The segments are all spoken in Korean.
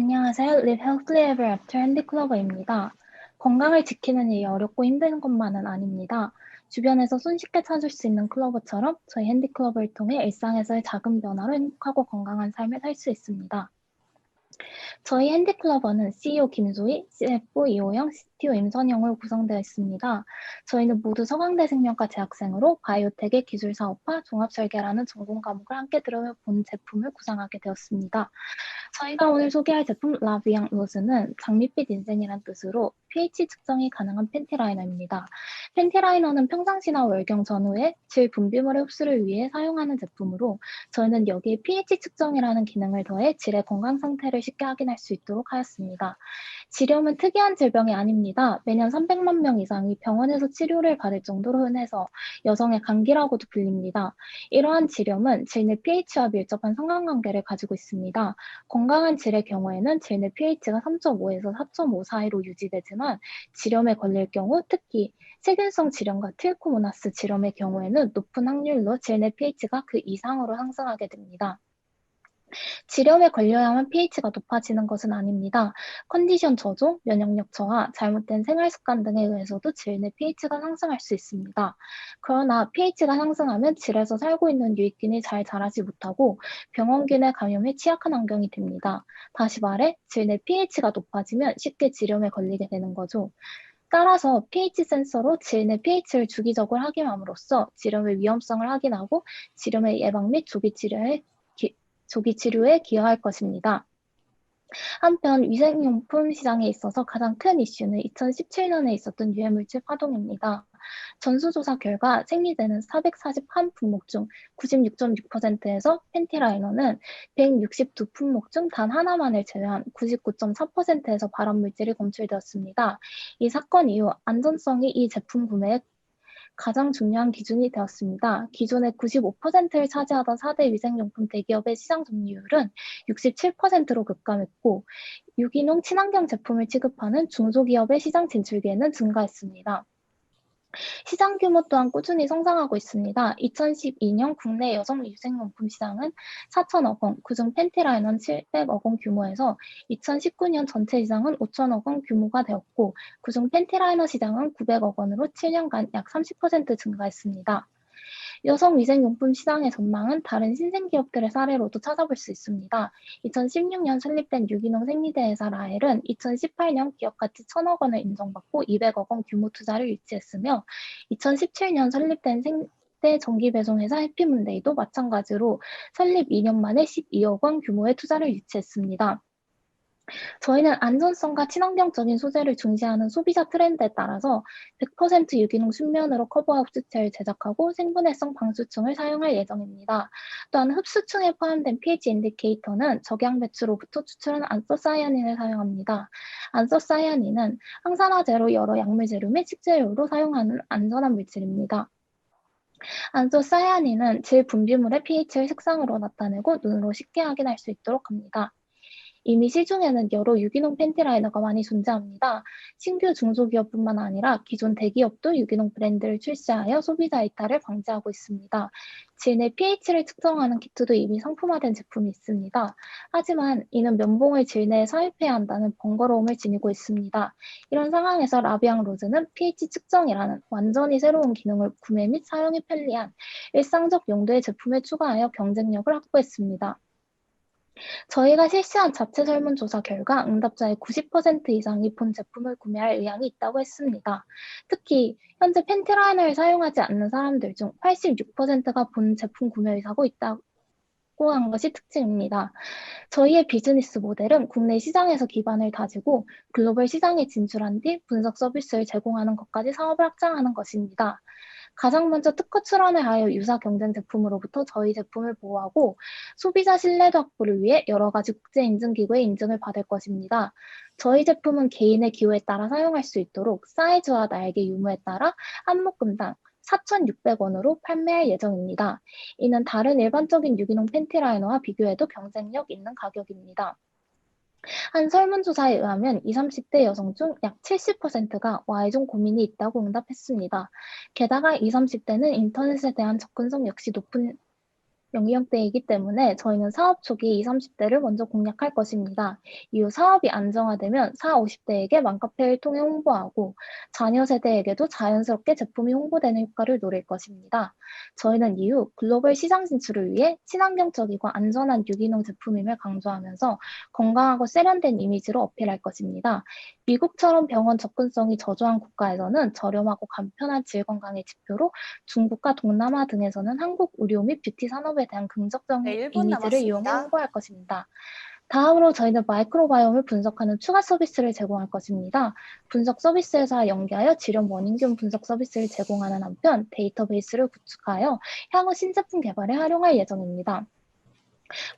안녕하세요. Live Healthily Ever After 핸디클로버입니다. 건강을 지키는 일이 어렵고 힘든 것만은 아닙니다. 주변에서 손쉽게 찾을 수 있는 클로버처럼 저희 핸디클로버를 통해 일상에서의 작은 변화로 행복하고 건강한 삶을 살 수 있습니다. 저희 핸디클로버는 CEO 김소희, CFO 이호영, CTO 임선영으로 구성되어 있습니다. 저희는 모두 서강대 생명과 재학생으로 바이오텍의 기술 사업화, 종합 설계라는 전공 과목을 함께 들어본 제품을 구상하게 되었습니다. 저희가 오늘 소개할 제품 라비앙 로즈는 장밋빛 인생이란 뜻으로 pH 측정이 가능한 팬티 라이너입니다. 팬티 라이너는 평상시나 월경 전후에 질 분비물의 흡수를 위해 사용하는 제품으로 저희는 여기에 pH 측정이라는 기능을 더해 질의 건강 상태를 쉽게 확인할 수 있도록 하였습니다. 지렴은 특이한 질병이 아닙니다. 매년 300만 명 이상이 병원에서 치료를 받을 정도로 흔해서 여성의 감기라고도 불립니다. 이러한 지렴은 질 내 pH와 밀접한 상관관계를 가지고 있습니다. 건강한 질의 경우에는 질 내 pH가 3.5에서 4.5 사이로 유지되지만 지렴에 걸릴 경우 특히 세균성 질염과 트리코모나스 질염의 경우에는 높은 확률로 질 내 pH가 그 이상으로 상승하게 됩니다. 질염에 걸려야만 pH가 높아지는 것은 아닙니다. 컨디션 저조, 면역력 저하, 잘못된 생활 습관 등에 의해서도 질 내 pH가 상승할 수 있습니다. 그러나 pH가 상승하면 질에서 살고 있는 유익균이 잘 자라지 못하고 병원균의 감염에 취약한 환경이 됩니다. 다시 말해 질 내 pH가 높아지면 쉽게 질염에 걸리게 되는 거죠. 따라서 pH 센서로 질 내 pH를 주기적으로 확인함으로써 질염의 위험성을 확인하고 질염의 예방 및 조기 치료에 기여할 것입니다. 한편 위생용품 시장에 있어서 가장 큰 이슈는 2017년에 있었던 유해물질 파동입니다. 전수조사 결과 생리대는 441 품목 중 96.6%에서 팬티라이너는 162 품목 중 단 하나만을 제외한 99.4%에서 발암물질이 검출되었습니다. 이 사건 이후 안전성이 이 제품 구매에 가장 중요한 기준이 되었습니다. 기존에 95%를 차지하던 4대 위생용품 대기업의 시장 점유율은 67%로 급감했고 유기농 친환경 제품을 취급하는 중소기업의 시장 진출기에는 증가했습니다. 시장 규모 또한 꾸준히 성장하고 있습니다. 2012년 국내 여성 위생용품 시장은 4천억 원, 그중 팬티라이너는 700억 원 규모에서 2019년 전체 시장은 5천억 원 규모가 되었고 그중 팬티라이너 시장은 900억 원으로 7년간 약 30% 증가했습니다. 여성 위생용품 시장의 전망은 다른 신생기업들의 사례로도 찾아볼 수 있습니다. 2016년 설립된 유기농 생리대 회사 라헬은 2018년 기업 가치 1,000억 원을 인정받고 200억 원 규모 투자를 유치했으며 2017년 설립된 생리대 전기 배송 회사 해피문데이도 마찬가지로 설립 2년 만에 12억 원 규모의 투자를 유치했습니다. 저희는 안전성과 친환경적인 소재를 중시하는 소비자 트렌드에 따라서 100% 유기농 순면으로 커버아웃 수채를 제작하고 생분해성 방수층을 사용할 예정입니다. 또한 흡수층에 포함된 pH 인디케이터는 적양 배추로부터 추출한 안서사이아닌을 사용합니다. 안서사이아닌은 항산화제로 여러 약물 재료 및 식재료로 사용하는 안전한 물질입니다. 안서사이아닌은 질 분비물의 pH를 색상으로 나타내고 눈으로 쉽게 확인할 수 있도록 합니다. 이미 시중에는 여러 유기농 팬티 라이너가 많이 존재합니다. 신규 중소기업뿐만 아니라 기존 대기업도 유기농 브랜드를 출시하여 소비자 이탈을 방지하고 있습니다. 질 내 pH를 측정하는 키트도 이미 상품화된 제품이 있습니다. 하지만 이는 면봉을 질 내에 삽입해야 한다는 번거로움을 지니고 있습니다. 이런 상황에서 라비앙 로즈는 pH 측정이라는 완전히 새로운 기능을 구매 및 사용이 편리한 일상적 용도의 제품에 추가하여 경쟁력을 확보했습니다. 저희가 실시한 자체 설문조사 결과 응답자의 90% 이상이 본 제품을 구매할 의향이 있다고 했습니다. 특히 현재 팬티라이너를 사용하지 않는 사람들 중 86%가 본 제품 구매 의사고 있다고 한 것이 특징입니다. 저희의 비즈니스 모델은 국내 시장에서 기반을 다지고 글로벌 시장에 진출한 뒤 분석 서비스를 제공하는 것까지 사업을 확장하는 것입니다. 가장 먼저 특허 출원을 하여 유사 경쟁 제품으로부터 저희 제품을 보호하고 소비자 신뢰도 확보를 위해 여러 가지 국제 인증 기구의 인증을 받을 것입니다. 저희 제품은 개인의 기호에 따라 사용할 수 있도록 사이즈와 날개 유무에 따라 한 묶음당 4,600원으로 판매할 예정입니다. 이는 다른 일반적인 유기농 팬티 라이너와 비교해도 경쟁력 있는 가격입니다. 한 설문조사에 의하면 20, 30대 여성 중 약 70%가 Y종 고민이 있다고 응답했습니다. 게다가 20, 30대는 인터넷에 대한 접근성 역시 높은 영역대이기 때문에 저희는 사업 초기 20, 30대를 먼저 공략할 것입니다. 이후 사업이 안정화되면 40, 50대에게 맘카페를 통해 홍보하고 자녀 세대에게도 자연스럽게 제품이 홍보되는 효과를 노릴 것입니다. 저희는 이후 글로벌 시장 진출을 위해 친환경적이고 안전한 유기농 제품임을 강조하면서 건강하고 세련된 이미지로 어필할 것입니다. 미국처럼 병원 접근성이 저조한 국가에서는 저렴하고 간편한 질 건강의 지표로 중국과 동남아 등에서는 한국 의료 및 뷰티 산업에 대한 네, 긍정적인 1분 이미지를 이용해 남았습니다. 홍보할 것입니다. 다음으로 저희는 마이크로바이옴을 분석하는 추가 서비스를 제공할 것입니다. 분석 서비스회사와 연계하여 질염 원인균 분석 서비스를 제공하는 한편 데이터베이스를 구축하여 향후 신제품 개발에 활용할 예정입니다.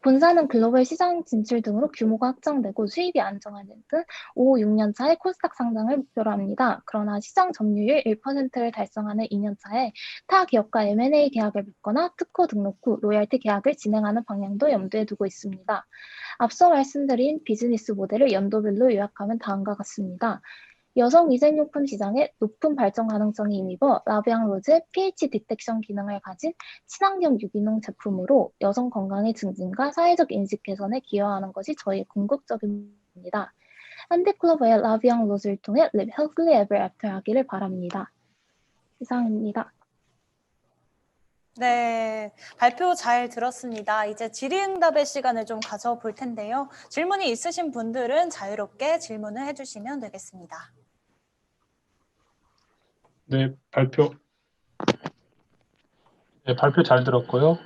본사는 글로벌 시장 진출 등으로 규모가 확장되고 수입이 안정화된 등 5, 6년 차에 코스닥 상장을 목표로 합니다. 그러나 시장 점유율 1%를 달성하는 2년 차에 타 기업과 M&A 계약을 맺거나 특허 등록 후 로열티 계약을 진행하는 방향도 염두에 두고 있습니다. 앞서 말씀드린 비즈니스 모델을 연도별로 요약하면 다음과 같습니다. 여성 위생용품 시장에 높은 발전 가능성이 힘입어 라비앙 로즈의 pH 디텍션 기능을 가진 친환경 유기농 제품으로 여성 건강의 증진과 사회적 인식 개선에 기여하는 것이 저희의 궁극적입니다. 핸디클로버의 라비앙 로즈를 통해 Live Healthily Ever After 하기를 바랍니다. 이상입니다. 네, 발표 잘 들었습니다. 이제 질의응답의 시간을 좀 가져볼 텐데요. 질문이 있으신 분들은 자유롭게 질문을 해주시면 되겠습니다. 네, 발표 잘 들었고요.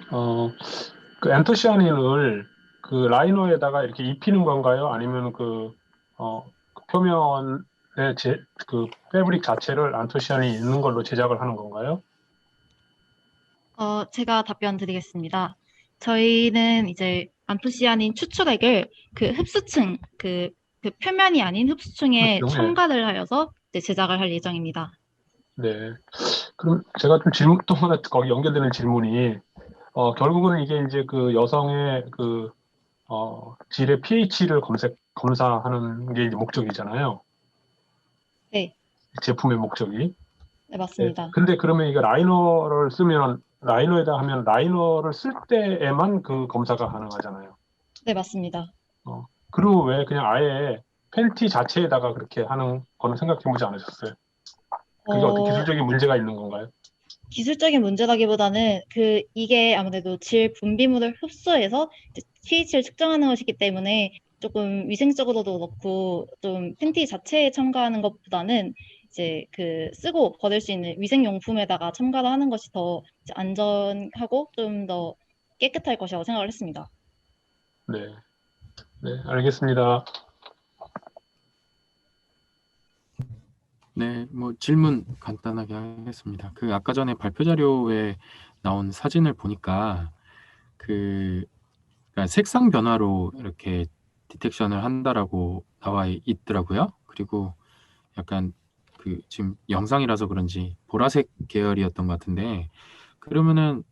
그 엔토시아닌을 그 라이너에다가 이렇게 입히는 건가요? 아니면 그 표면에 그 패브릭 자체를 안토시아닌이 있는 걸로 제작을 하는 건가요? 제가 답변 드리겠습니다. 저희는 이제 안토시아닌 추출액을 그 흡수층, 그 표면이 아닌 흡수층에 그렇죠. 첨가를 하여서 이제 제작을 할 예정입니다. 네. 그럼 제가 또 하나 거기 연결되는 질문이, 결국은 이게 이제 그 여성의 질의 pH를 검사하는 게 이제 목적이잖아요. 네, 제품의 목적이. 네, 네. 맞습니다. 근데 그러면 이거 라이너에다 하면 라이너를 쓸 때에만 그 검사가 가능하잖아요. 네, 맞습니다. 그리고 왜 그냥 아예 팬티 자체에다가 그렇게 하는 거는 생각해보지 않으셨어요? 그게 어떤 어, 기술적인 문제가 있는 건가요? 기술적인 문제라기보다는 이게 아무래도 질 분비물을 흡수해서 이제 pH를 측정하는 것이기 때문에 조금 위생적으로도 그렇고 좀 팬티 자체에 첨가하는 것보다는 이제 쓰고 버릴 수 있는 위생용품에다가 첨가를 하는 것이 더 이제 안전하고 좀 더 깨끗할 것이라고 생각을 했습니다. 네. 네, 알겠습니다. 네, 뭐 질문 간단하게 하겠습니다. 그 아까 전에 발표 자료에 나온 사진을 보니까 그러니까 색상 변화로 이렇게 디텍션을 한다라고 나와 있더라고요. 그리고 약간 지금 영상이라서 그런지 보라색 계열이었던 것 같은데, 그러면은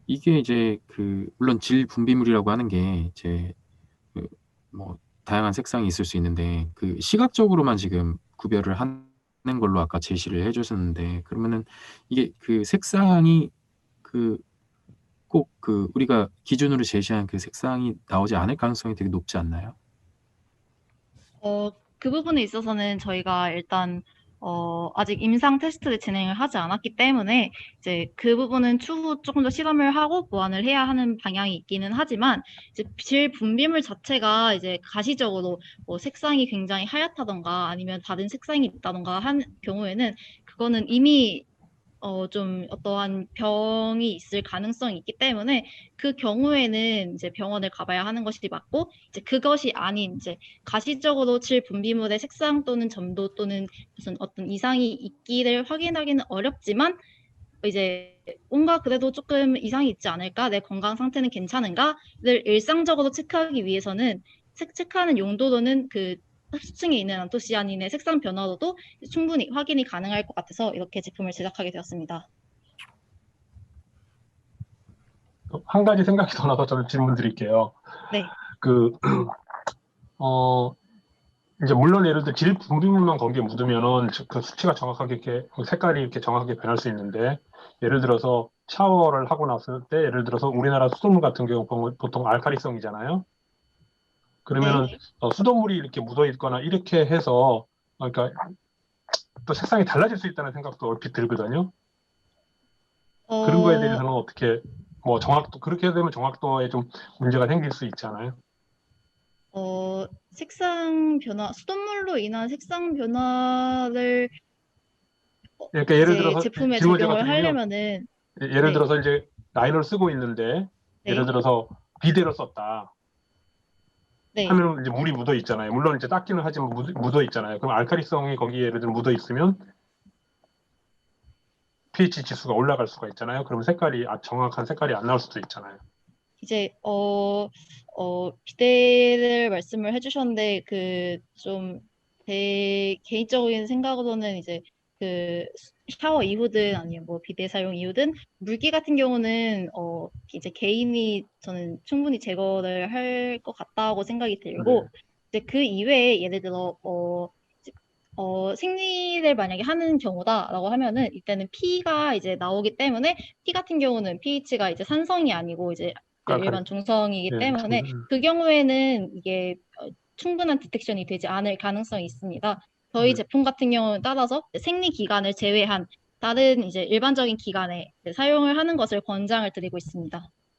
이게 이제 물론 질 분비물이라고 하는 게 이제 뭐 다양한 색상이 있을 수 있는데 시각적으로만 지금 구별을 하는 걸로 아까 제시를 해주셨는데, 그러면은 이게 색상이 꼭 우리가 기준으로 제시한 색상이 나오지 않을 가능성이 되게 높지 않나요? 그 부분에 있어서는 저희가 일단 아직 임상 테스트를 진행을 하지 않았기 때문에 이제 그 부분은 추후 조금 더 실험을 하고 보완을 해야 하는 방향이 있기는 하지만 이제 질 분비물 자체가 이제 가시적으로 뭐 색상이 굉장히 하얗다던가 아니면 다른 색상이 있다던가 한 경우에는 그거는 이미 좀 어떠한 병이 있을 가능성이 있기 때문에 그 경우에는 이제 병원을 가봐야 하는 것이 맞고, 이제 그것이 아닌 이제 가시적으로 질 분비물의 색상 또는 점도 또는 무슨 어떤 이상이 있기를 확인하기는 어렵지만 이제 뭔가 그래도 조금 이상이 있지 않을까? 내 건강 상태는 괜찮은가?를 일상적으로 체크하기 위해서는 체크하는 용도로는 흡수층에 있는 안토시아닌의 색상 변화로도 충분히 확인이 가능할 것 같아서 이렇게 제품을 제작하게 되었습니다. 한 가지 생각이 더 나서 저는 질문 드릴게요. 네. 이제 물론 예를 들어 질 분비물만 거기에 묻으면은 그 수치가 정확하게 이렇게 색깔이 이렇게 정확하게 변할 수 있는데, 예를 들어서 샤워를 하고 났을 때 예를 들어서 우리나라 수돗물 같은 경우 보통 알칼리성이잖아요. 그러면은 네. 수돗물이 이렇게 묻어 있거나 이렇게 해서 그러니까 또 색상이 달라질 수 있다는 생각도 얼핏 들거든요. 그런 거에 어, 대해서는 어떻게 뭐 정확도 그렇게 되면 정확도에 좀 문제가 생길 수 있잖아요. 색상 변화, 수돗물로 인한 색상 변화를 그러니까 예를 이제 들어서 제품에 질문 제가 적용을 드리면 하려면은, 예를 네, 들어서 이제 라이너를 쓰고 있는데 예를 네, 들어서 비데를 썼다 네. 하면 이제 물이 묻어 있잖아요. 물론 이제 닦기는 하지만 묻어 있잖아요. 그럼 알칼리성이 거기에 예를 들어 묻어 있으면 pH 지수가 올라갈 수가 있잖아요. 그럼 색깔이 정확한 색깔이 안 나올 수도 있잖아요. 이제 비대를 말씀을 해주셨는데 좀 제 개인적인 생각으로는 이제 그 샤워 이후든 아니면 뭐 비대 사용 이후든 물기 같은 경우는 이제 개인이 저는 충분히 제거를 할 것 같다고 생각이 네. 들고 이제 그 이외에 예를 들어 생리를 만약에 하는 경우다라고 하면은 이때는 피가 이제 나오기 때문에 피 같은 경우는 pH가 이제 산성이 아니고 이제 알칼리. 일반 중성이기 네, 때문에 그 경우에는 이게 충분한 디텍션이 되지 않을 가능성이 있습니다. 저희 네. 제품 같은 경우는 따라서 생리 기간을 제외한 다른 이제 일반적인 기간에 이제 사용을 하는 것을 권장을 드리고 있습니다.